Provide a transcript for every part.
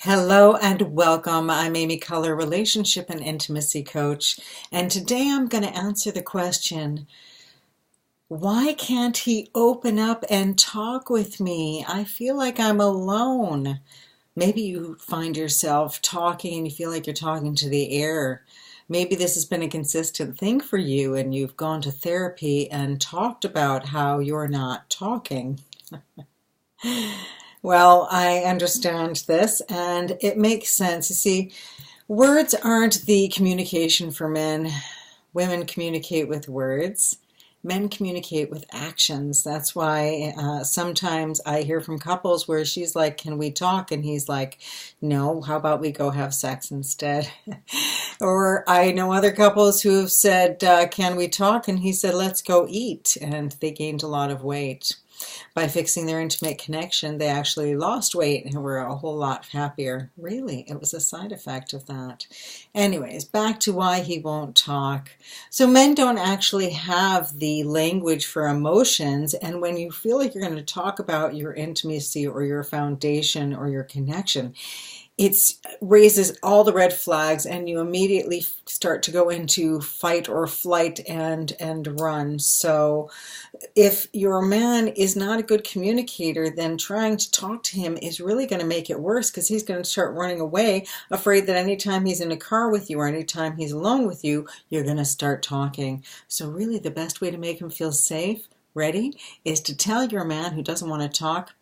Hello and welcome. I'm Amy Keller, relationship and intimacy coach, and today I'm going to answer the question, why can't he open up and talk with me? I feel like I'm alone. Maybe you find yourself talking and you feel like you're talking to the air. Maybe this has been a consistent thing for you and you've gone to therapy and talked about how you're not talking. Well, I understand this and it makes sense. You see, words aren't the communication for men. Women communicate with words. Men communicate with actions. That's why sometimes I hear from couples where she's like, "Can we talk?" And he's like, "No, how about we go have sex instead?" Or I know other couples who have said, "Can we talk?" And he said, "Let's go eat." And they gained a lot of weight. By fixing their intimate connection, they actually lost weight and were a whole lot happier. Really, it was a side effect of that. Anyways, back to why he won't talk. So men don't actually have the language for emotions, and when you feel like you're going to talk about your intimacy or your foundation or your connection, it raises all the red flags and you immediately start to go into fight or flight and run. So if your man is not a good communicator, then trying to talk to him is really going to make it worse, because he's going to start running away, afraid that anytime he's in a car with you or anytime he's alone with you, you're going to start talking. So really the best way to make him feel safe, ready, is to tell your man who doesn't want to talk,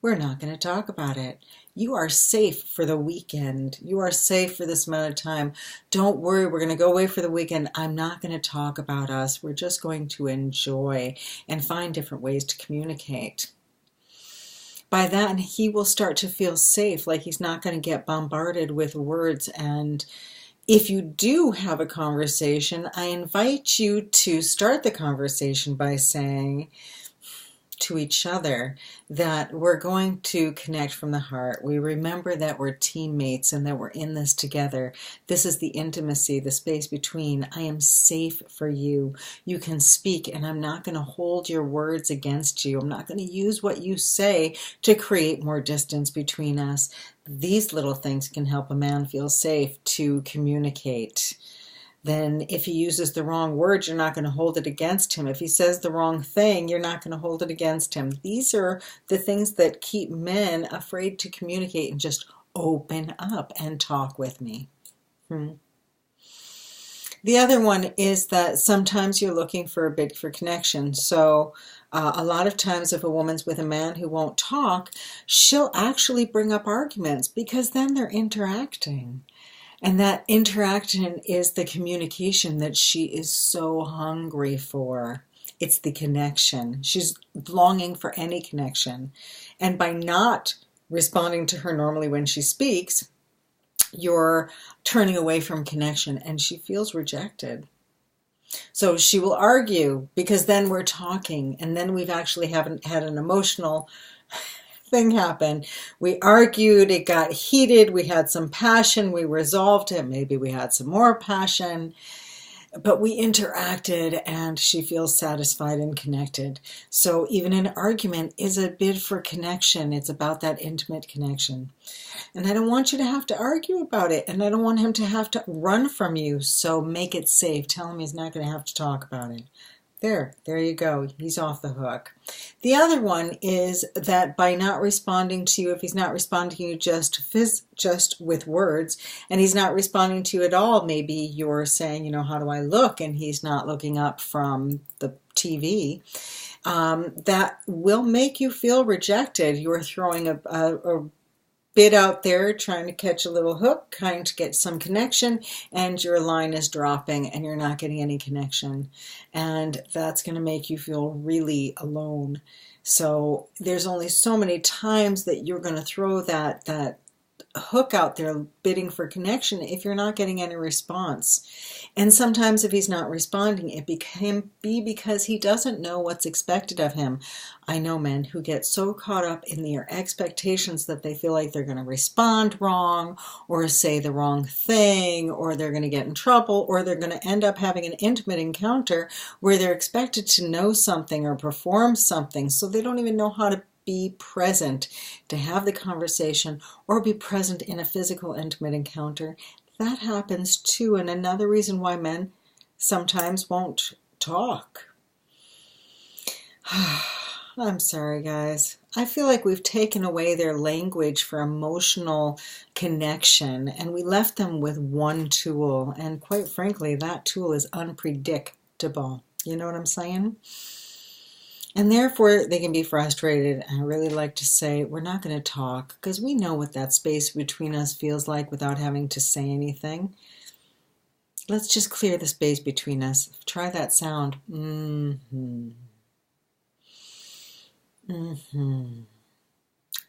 we're not going to talk about it. You are safe for the weekend. You are safe for this amount of time. Don't worry, we're going to go away for the weekend. I'm not going to talk about us. We're just going to enjoy and find different ways to communicate. By that, he will start to feel safe, like he's not going to get bombarded with words. And if you do have a conversation, I invite you to start the conversation by saying to each other that we're going to connect from the heart. We remember that we're teammates and that we're in this together. This is the intimacy, the space between. I am safe for you. You can speak, and I'm not going to hold your words against you. I'm not going to use what you say to create more distance between us. These little things can help a man feel safe to communicate. Then if he uses the wrong words, you're not going to hold it against him. If he says the wrong thing, you're not going to hold it against him. These are the things that keep men afraid to communicate and just open up and talk with me. The other one is that sometimes you're looking for a bid for connection. So a lot of times if a woman's with a man who won't talk, she'll actually bring up arguments, because then they're interacting. And that interaction is the communication that she is so hungry for. It's the connection. She's longing for any connection. And by not responding to her normally when she speaks, you're turning away from connection and she feels rejected. So she will argue, because then we're talking and then we've actually haven't had an emotional thing happen. We argued, it got heated, we had some passion, we resolved it, maybe we had some more passion, but we interacted and she feels satisfied and connected. So even an argument is a bid for connection. It's about that intimate connection. And I don't want you to have to argue about it, and I don't want him to have to run from you. So make it safe. Tell him he's not going to have to talk about it. There you go. He's off the hook. The other one is that by not responding to you, if he's not responding to you just with words, and he's not responding to you at all, maybe you're saying, how do I look? And he's not looking up from the TV. That will make you feel rejected. You're throwing a bit out there, trying to catch a little hook, trying to get some connection, and your line is dropping and you're not getting any connection. And that's going to make you feel really alone. So there's only so many times that you're going to throw that hook out there bidding for connection if you're not getting any response. And sometimes if he's not responding, it can be because he doesn't know what's expected of him. I know men who get so caught up in their expectations that they feel like they're going to respond wrong or say the wrong thing, or they're going to get in trouble, or they're going to end up having an intimate encounter where they're expected to know something or perform something, so they don't even know how to be present to have the conversation or be present in a physical, intimate encounter. That happens too, and another reason why men sometimes won't talk. I'm sorry, guys. I feel like we've taken away their language for emotional connection, and we left them with one tool, and quite frankly, that tool is unpredictable. You know what I'm saying? And therefore, they can be frustrated. I really like to say, we're not going to talk, because we know what that space between us feels like without having to say anything. Let's just clear the space between us. Try that sound. Mm-hmm. Mm-hmm.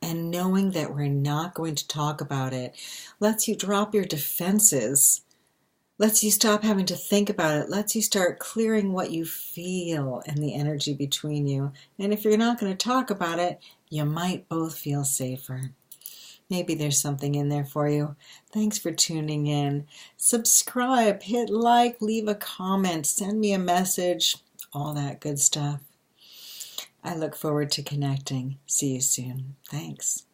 And knowing that we're not going to talk about it lets you drop your defenses, lets you stop having to think about it, lets you start clearing what you feel and the energy between you. And if you're not going to talk about it, you might both feel safer. Maybe there's something in there for you. Thanks for tuning in. Subscribe, hit like, leave a comment, send me a message, all that good stuff. I look forward to connecting. See you soon. Thanks.